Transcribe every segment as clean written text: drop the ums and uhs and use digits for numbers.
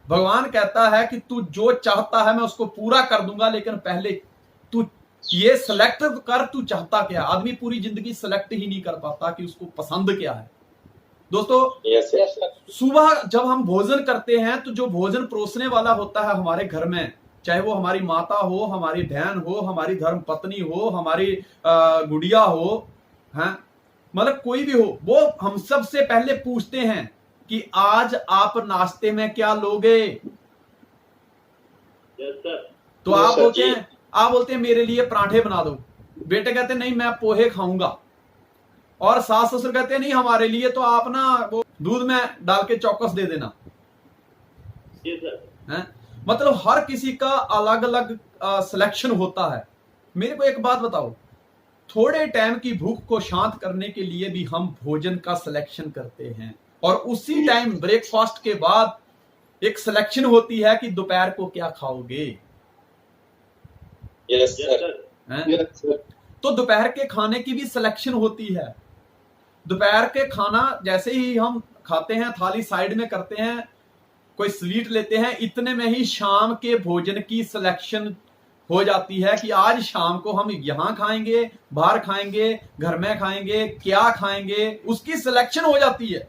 भगवान कहता है कि तू जो चाहता है मैं उसको पूरा कर दूंगा, लेकिन पहले तू ये सिलेक्ट कर, तू चाहता क्या। आदमी पूरी जिंदगी सिलेक्ट ही नहीं कर पाता कि उसको पसंद क्या है। दोस्तों, सुबह जब हम भोजन करते हैं तो जो भोजन परोसने वाला होता है हमारे घर में, चाहे वो हमारी माता हो, हमारी बहन हो, हमारी धर्म पत्नी हो, हमारी गुड़िया हो, हैं, मतलब कोई भी हो, वो हम सबसे पहले पूछते हैं कि आज आप नाश्ते में क्या लोगे। तो आप बोलते हैं मेरे लिए पराठे बना दो। बेटे कहते हैं नहीं मैं पोहे खाऊंगा। और सास ससुर कहते हैं नहीं हमारे लिए तो आप ना वो दूध में डाल के चौकस दे देना। है? मतलब हर किसी का अलग अलग सिलेक्शन होता है। मेरे को एक बात बताओ, थोड़े टाइम की भूख को शांत करने के लिए भी हम भोजन का सिलेक्शन करते हैं, और उसी टाइम ब्रेकफास्ट के बाद एक सिलेक्शन होती है कि दोपहर को क्या खाओगे। Yes sir. तो दोपहर के खाने की भी सिलेक्शन होती है। दोपहर के खाना जैसे ही हम खाते हैं, थाली साइड में करते हैं, कोई स्वीट लेते हैं, इतने में ही शाम के भोजन की सिलेक्शन हो जाती है कि आज शाम को हम यहां खाएंगे, बाहर खाएंगे, घर में खाएंगे, क्या खाएंगे, उसकी सिलेक्शन हो जाती है।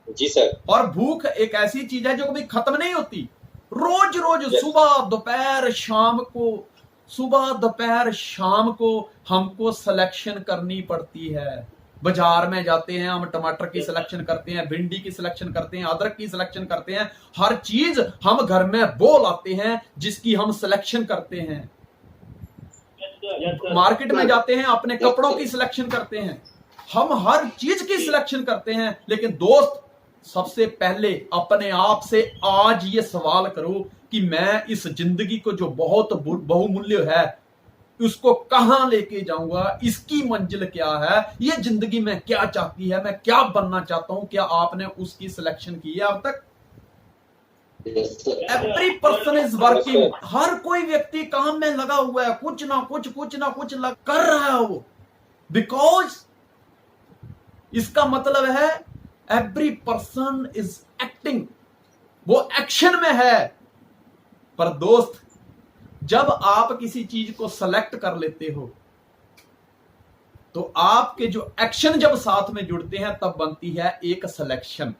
जी सर। और भूख एक ऐसी चीज है जो कभी खत्म नहीं होती। रोज रोज सुबह दोपहर शाम को, सुबह दोपहर शाम को हमको सिलेक्शन करनी पड़ती है। बाजार में जाते हैं, हम टमाटर की सिलेक्शन करते हैं, भिंडी की सिलेक्शन करते हैं, अदरक की सिलेक्शन करते हैं, हर चीज हम घर में वो लाते हैं जिसकी हम सिलेक्शन करते हैं। मार्केट में जाते हैं, अपने कपड़ों की सिलेक्शन करते हैं, हम हर चीज की सिलेक्शन करते हैं। लेकिन दोस्त, सबसे पहले अपने आप से आज ये सवाल करो कि मैं इस जिंदगी को जो बहुत बहुमूल्य है उसको कहां लेके जाऊंगा, इसकी मंजिल क्या है, ये जिंदगी में क्या चाहती है, मैं क्या बनना चाहता हूं। क्या आपने उसकी सिलेक्शन की है अब तक? Every person is working. हर कोई व्यक्ति काम में लगा हुआ है, कुछ ना कुछ कर रहा है वो। बिकॉज इसका मतलब है एवरी पर्सन इज एक्टिंग, वो एक्शन में है। पर दोस्त, जब आप किसी चीज को सेलेक्ट कर लेते हो तो आपके जो एक्शन जब साथ में जुड़ते हैं तब बनती है एक सिलेक्शन।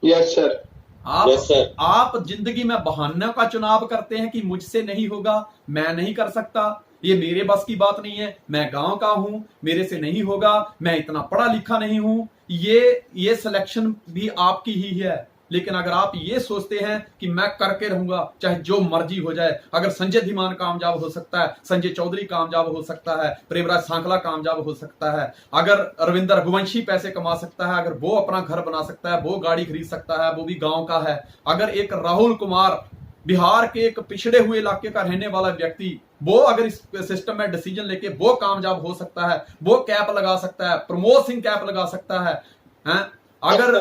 Yes sir. आप जिंदगी में बहानों का चुनाव करते हैं कि मुझसे नहीं होगा, मैं नहीं कर सकता, ये मेरे बस की बात नहीं है, मैं गांव का हूं, मेरे से नहीं होगा, मैं इतना पढ़ा लिखा नहीं हूं। ये सिलेक्शन भी आपकी ही है। लेकिन अगर आप ये सोचते हैं कि मैं करके रहूंगा चाहे जो मर्जी हो जाए, अगर संजय धीमान कामयाब हो सकता है, संजय चौधरी कामयाब हो सकता है, प्रेमराज सांखला कामयाब हो सकता है, अगर अरविंद रघुवंशी पैसे कमा सकता है, अगर वो अपना घर बना सकता है, वो गाड़ी खरीद सकता है, वो भी गांव का है, अगर एक राहुल कुमार बिहार के एक पिछड़े हुए इलाके का रहने वाला व्यक्ति, वो अगर इस सिस्टम में डिसीजन लेके वो कामयाब हो सकता है, वो कैप लगा सकता है, प्रमोद सिंह कैप लगा सकता है, अगर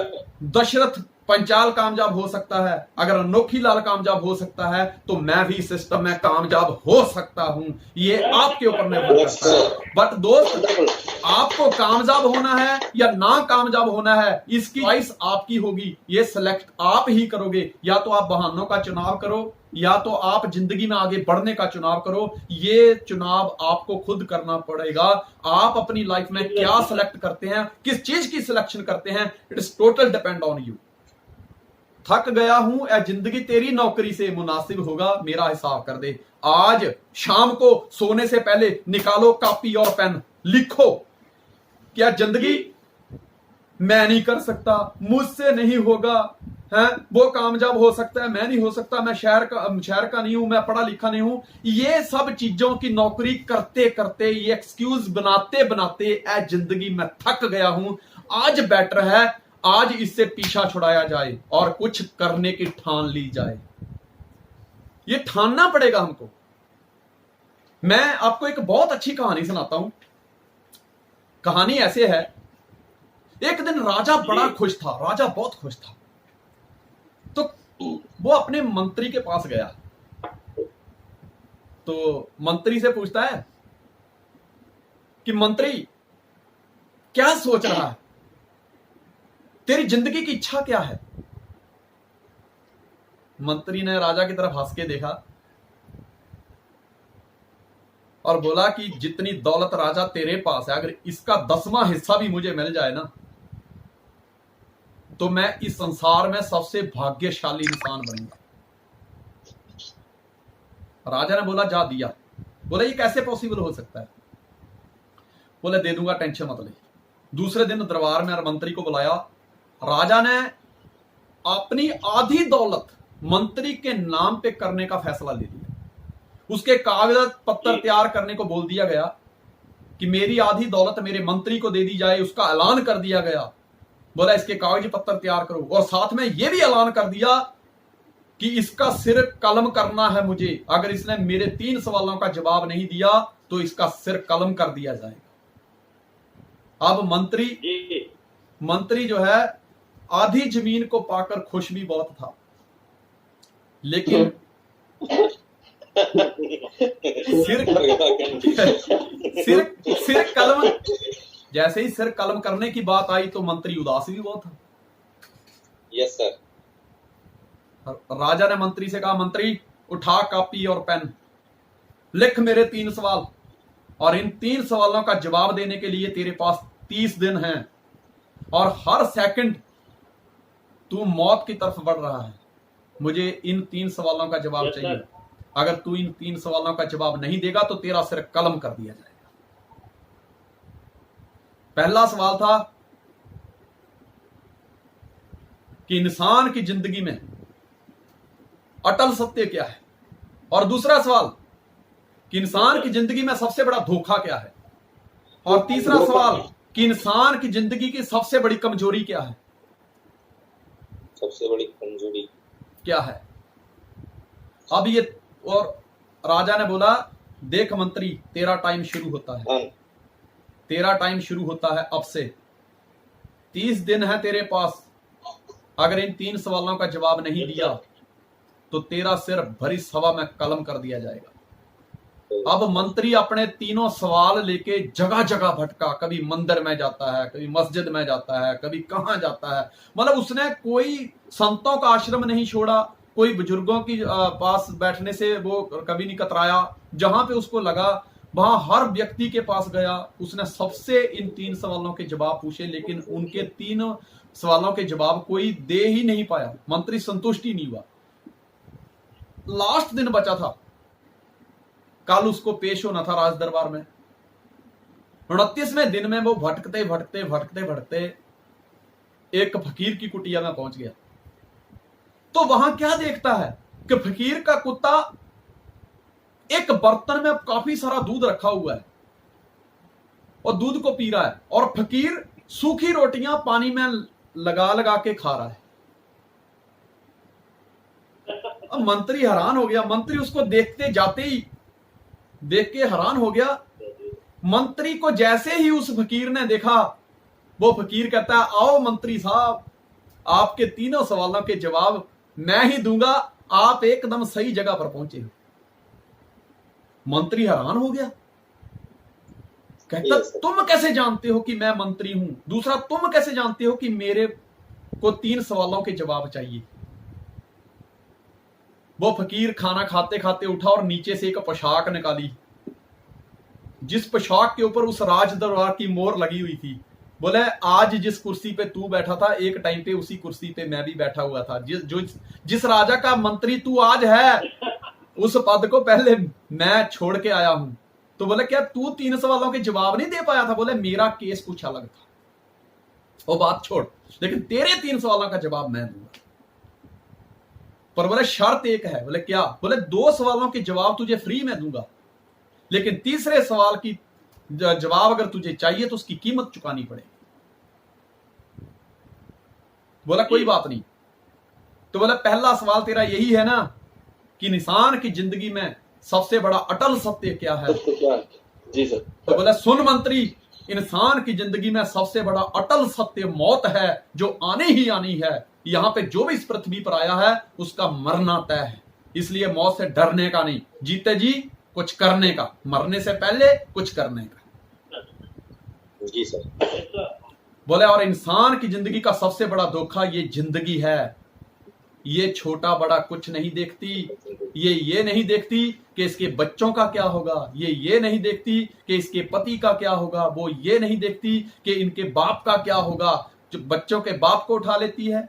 दशरथ पंचाल कामयाब हो सकता है, अगर अनोखी लाल कामयाब हो सकता है, तो मैं भी सिस्टम में कामयाब हो सकता हूं। ये आपके ऊपर निर्भर करता है। बट दोस्त, आपको कामयाब होना है या ना कामयाब होना है, इसकी चॉइस आपकी होगी। ये सिलेक्ट आप ही करोगे। या तो आप बहानों का चुनाव करो, या तो आप जिंदगी में आगे बढ़ने का चुनाव करो। ये चुनाव आपको खुद करना पड़ेगा। आप अपनी लाइफ में क्या सिलेक्ट करते हैं, किस चीज की सिलेक्शन करते हैं, it is total depend on you. थक गया हूं, ए जिंदगी तेरी नौकरी से मुनासिब होगा, मेरा हिसाब कर दे। आज शाम को सोने से पहले निकालो कापी और पेन, लिखो क्या जिंदगी मैं नहीं कर सकता, मुझसे नहीं होगा, है वो कामयाब हो सकता है, मैं नहीं हो सकता, मैं शहर का नहीं हूं, मैं पढ़ा लिखा नहीं हूं। ये सब चीजों की नौकरी करते करते, ये एक्सक्यूज बनाते बनाते ए जिंदगी में थक गया हूं। आज बेटर है आज इससे पीछा छुड़ाया जाए और कुछ करने की ठान ली जाए। ये ठानना पड़ेगा हमको। मैं आपको एक बहुत अच्छी कहानी सुनाता हूं। कहानी ऐसे है, एक दिन राजा बड़ा खुश था, राजा बहुत खुश था। तो वो अपने मंत्री के पास गया। तो मंत्री से पूछता है कि मंत्री क्या सोच रहा है, तेरी जिंदगी की इच्छा क्या है? मंत्री ने राजा की तरफ हंस के देखा और बोला कि जितनी दौलत राजा तेरे पास है, अगर इसका 10वां हिस्सा भी मुझे मिल जाए ना, तो मैं इस संसार में सबसे भाग्यशाली इंसान बनूंगा। राजा ने बोला जा दिया। बोला ये कैसे पॉसिबल हो सकता है? बोले दे दूंगा, टेंशन मत ले। दूसरे दिन दरबार में मंत्री को बुलाया। राजा ने अपनी आधी दौलत मंत्री के नाम पे करने का फैसला ले लिया। उसके कागज पत्र तैयार करने को बोल दिया गया कि मेरी आधी दौलत मेरे मंत्री को दे दी जाए। उसका ऐलान कर दिया गया। बोला इसके कागज पत्र तैयार करो, और साथ में यह भी ऐलान कर दिया कि इसका सिर कलम करना है मुझे। अगर इसने मेरे 3 सवालों का जवाब नहीं दिया तो इसका सिर कलम कर दिया जाएगा। अब मंत्री जो है आधी जमीन को पाकर खुश भी बहुत था, लेकिन सिर कलम, जैसे ही सिर कलम करने की बात आई तो मंत्री उदास भी बहुत था। Yes sir. राजा ने मंत्री से कहा, मंत्री उठा कापी और पेन, लिख मेरे 3 सवाल, और इन 3 सवालों का जवाब देने के लिए तेरे पास 30 दिन हैं, और हर सेकंड तू मौत की तरफ बढ़ रहा है। मुझे इन 3 सवालों का जवाब चाहिए। अगर तू इन 3 सवालों का जवाब नहीं देगा तो तेरा सिर कलम कर दिया जाएगा। पहला सवाल था कि इंसान की जिंदगी में अटल सत्य क्या है, और दूसरा सवाल कि इंसान की जिंदगी में सबसे बड़ा धोखा क्या है, और तीसरा सवाल कि इंसान की जिंदगी की सबसे बड़ी कमजोरी क्या है। सबसे बड़ी कमजोरी क्या है? अब ये, और राजा ने बोला देख मंत्री, तेरा टाइम शुरू होता है। तेरा टाइम शुरू होता है अब से। 30 दिन है तेरे पास। अगर इन 3 सवालों का जवाब नहीं दिया तो तेरा सिर भरी सभा में कलम कर दिया जाएगा। अब मंत्री अपने 3 सवाल लेके जगह जगह भटका। कभी मंदिर में जाता है, कभी मस्जिद में जाता है, कभी कहां जाता है। मतलब उसने कोई संतों का आश्रम नहीं छोड़ा, कोई बुजुर्गों की पास बैठने से वो कभी नहीं कतराया। जहां पे उसको लगा वहां हर व्यक्ति के पास गया। उसने सबसे इन 3 सवालों के जवाब पूछे, लेकिन उनके 3 सवालों के जवाब कोई दे ही नहीं पाया। मंत्री संतुष्ट ही नहीं हुआ। लास्ट दिन बचा था, कल उसको पेश होना था राज दरबार में। 29वें दिन में वो भटकते भटकते भटकते भटकते एक फकीर की कुटिया में पहुंच गया। तो वहां क्या देखता है कि फकीर का कुत्ता एक बर्तन में काफी सारा दूध रखा हुआ है और दूध को पी रहा है, और फकीर सूखी रोटियां पानी में लगा लगा के खा रहा है। अब मंत्री हैरान हो गया। मंत्री उसको देखते जाते ही देख के हैरान हो गया। मंत्री को जैसे ही उस फकीर ने देखा, वो फकीर कहता है, आओ मंत्री साहब, आपके 3 सवालों के जवाब मैं ही दूंगा। आप एकदम सही जगह पर पहुंचे हो। मंत्री हैरान हो गया। कहता तुम कैसे जानते हो कि मैं मंत्री हूं? दूसरा, तुम कैसे जानते हो कि मेरे को 3 सवालों के जवाब चाहिए? वो फकीर खाना खाते खाते उठा और नीचे से एक पोशाक निकाली, जिस पोशाक के ऊपर उस राज दरबार की मोहर लगी हुई थी। बोले आज जिस कुर्सी पे तू बैठा था, एक टाइम पे उसी कुर्सी पे मैं भी बैठा हुआ था। जिस राजा का मंत्री तू आज है, उस पद को पहले मैं छोड़ के आया हूं। तो बोले क्या तू 3 सवालों के जवाब नहीं दे पाया था? बोले मेरा केस कुछ अलग था, वो बात छोड़, लेकिन तेरे 3 सवालों का जवाब मैं दूंगा। पर बोले शर्त एक है। बोले क्या? बोले 2 सवालों के जवाब तुझे फ्री में दूंगा, लेकिन तीसरे सवाल की जवाब अगर तुझे चाहिए तो उसकी कीमत चुकानी पड़ेगी। बोला कोई बात नहीं। तो बोला पहला सवाल तेरा यही है ना कि इंसान की जिंदगी में सबसे बड़ा अटल सत्य क्या है? जी सर। तो बोला सुन मंत्री, इंसान की जिंदगी में सबसे बड़ा अटल सत्य मौत है, जो आनी ही आनी है। यहां पे जो भी इस पृथ्वी पर आया है उसका मरना तय है। इसलिए मौत से डरने का नहीं, जीते जी कुछ करने का, मरने से पहले कुछ करने का। जी सर। बोले और इंसान की जिंदगी का सबसे बड़ा धोखा ये जिंदगी है। ये छोटा बड़ा कुछ नहीं देखती, ये नहीं देखती कि इसके बच्चों का क्या होगा, ये नहीं देखती कि इसके पति का क्या होगा, वो ये नहीं देखती कि इनके बाप का क्या होगा। जो बच्चों के बाप को उठा लेती है,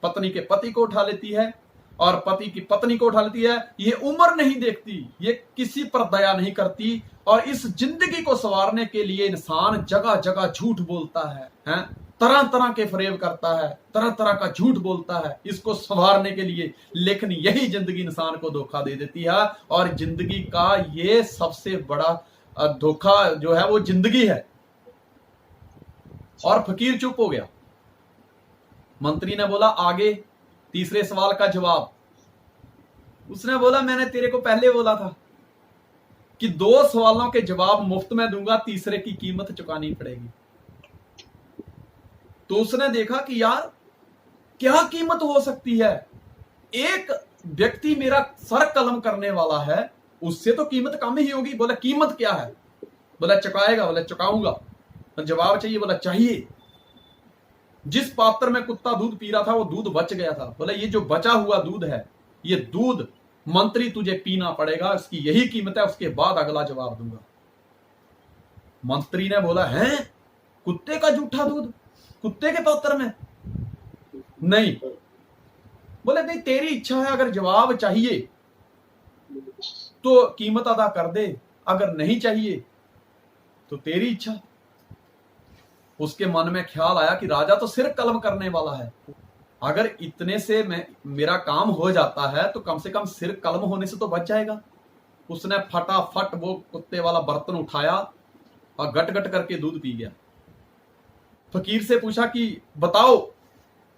पत्नी के पति को उठा लेती है और पति की पत्नी को उठा लेती है। ये उम्र नहीं देखती, ये किसी पर दया नहीं करती। और इस जिंदगी को संवारने के लिए इंसान जगह जगह झूठ बोलता है, तरह तरह के फरेब करता है, तरह तरह का झूठ बोलता है इसको संवारने के लिए। लेकिन यही जिंदगी इंसान को धोखा दे देती है और जिंदगी का ये सबसे बड़ा धोखा जो है वो जिंदगी है। और फकीर चुप हो गया। मंत्री ने बोला आगे तीसरे सवाल का जवाब। उसने बोला मैंने तेरे को पहले बोला था कि 2 सवालों के जवाब मुफ्त में दूंगा, तीसरे की कीमत चुकानी पड़ेगी। तो उसने देखा कि यार क्या कीमत हो सकती है, एक व्यक्ति मेरा सर कलम करने वाला है, उससे तो कीमत कम ही होगी। बोला कीमत क्या है? बोला चुकाएगा? बोला चुकाऊंगा। तो जवाब चाहिए? बोला चाहिए। जिस पात्र में कुत्ता दूध पी रहा था वो दूध बच गया था। बोला ये जो बचा हुआ दूध है, ये दूध मंत्री तुझे पीना पड़ेगा, इसकी यही कीमत है, उसके बाद अगला जवाब दूंगा। मंत्री ने बोला है कुत्ते का जूठा दूध कुत्ते के पात्र में? नहीं। बोले नहीं तेरी इच्छा है, अगर जवाब चाहिए तो कीमत अदा कर दे, अगर नहीं चाहिए तो तेरी इच्छा। उसके मन में ख्याल आया कि राजा तो सिर कलम करने वाला है, अगर इतने से मेरा काम हो जाता है तो कम से कम सिर कलम होने से तो बच जाएगा। उसने फटाफट वो कुत्ते वाला बर्तन उठाया और गट गट करके दूध पी गया। फकीर से पूछा कि बताओ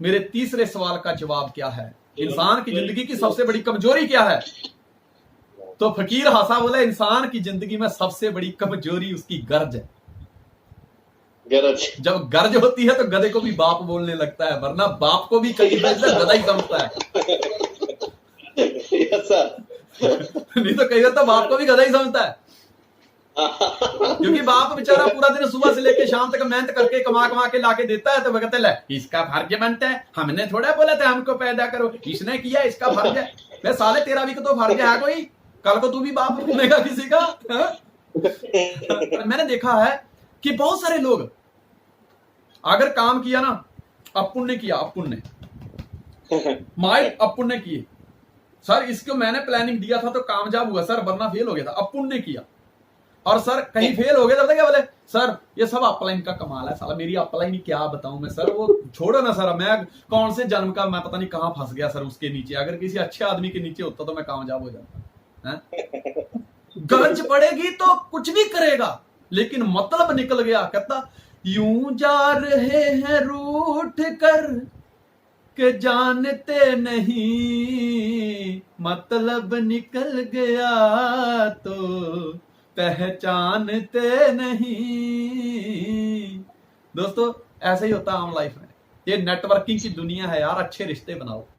मेरे तीसरे सवाल का जवाब क्या है, इंसान की जिंदगी की सबसे बड़ी कमजोरी क्या है? तो फकीर हंसा, बोला इंसान की जिंदगी में सबसे बड़ी कमजोरी उसकी गर्ज है। गरज। जब गर्ज होती है तो गधे को भी बाप बोलने लगता है, वरना बाप को भी कई बार गधा ही समझता है। Yes sir. नहीं तो कई बार तो बाप को भी गधा ही समझता है, क्योंकि बाप बेचारा पूरा दिन सुबह से लेकर शाम तक मेहनत करके कमा कमा के लाके देता है, तो वह कहते हैं इसका फर्ज बनता है, हमने थोड़ा बोला था हमको पैदा करो, इसने किया इसका फर्ज है। वे साले तेरा भी तो फर्ज है कोई, कल को तू भी बाप बनेगा किसी का। मैंने देखा है कि बहुत सारे लोग अगर काम किया ना, अपुण्य किया, अपुण्य माइल अपुण्य किए, सर इसको मैंने प्लानिंग दिया था तो कामयाब हुआ सर, वरना फेल हो गया था। अपुण्य किया और सर कहीं फेल हो गया तो क्या बोले सर ये सब अपलाइन का कमाल है, साला मेरी अपलाइन क्या बताऊं मैं सर, वो छोड़ो ना सर, मैं कौन से जन्म का मैं पता नहीं कहां फंस गया सर उसके नीचे, अगर किसी अच्छे आदमी के नीचे होता तो मैं कामयाब हो जाता। गरज पड़ेगी तो कुछ भी करेगा, लेकिन मतलब निकल गया। कहता यूं जा रहे हैं रूठ कर के जानते नहीं, मतलब निकल गया तो पहचानते नहीं। दोस्तों ऐसे ही होता है आम लाइफ में, ये नेटवर्किंग की दुनिया है यार, अच्छे रिश्ते बनाओ।